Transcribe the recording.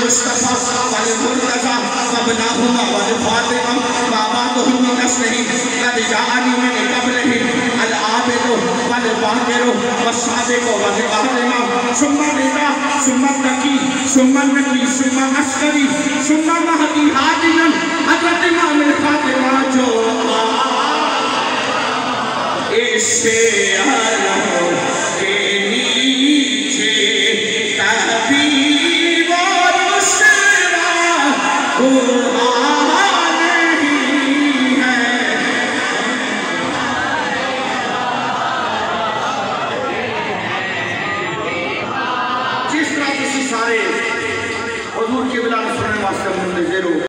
मुस्तफ़ा वाले मुर्तज़ा वबनाहुमा वाले फातिमा बाबाहुम मिन नस्लिहिम क़द जाअनी मिन क़ब्लिहिम अल आबिदु वल बाकिरु वस्साबिक़ु वल आलिमा सुम्मा रिदा सुम्मा तकी सुम्मा नकी सुम्मा अस्करी सुम्मा महदी हादियन हज़रत इमाम फातिमा जो इससे आलम के नीचे कभी वो रुसवा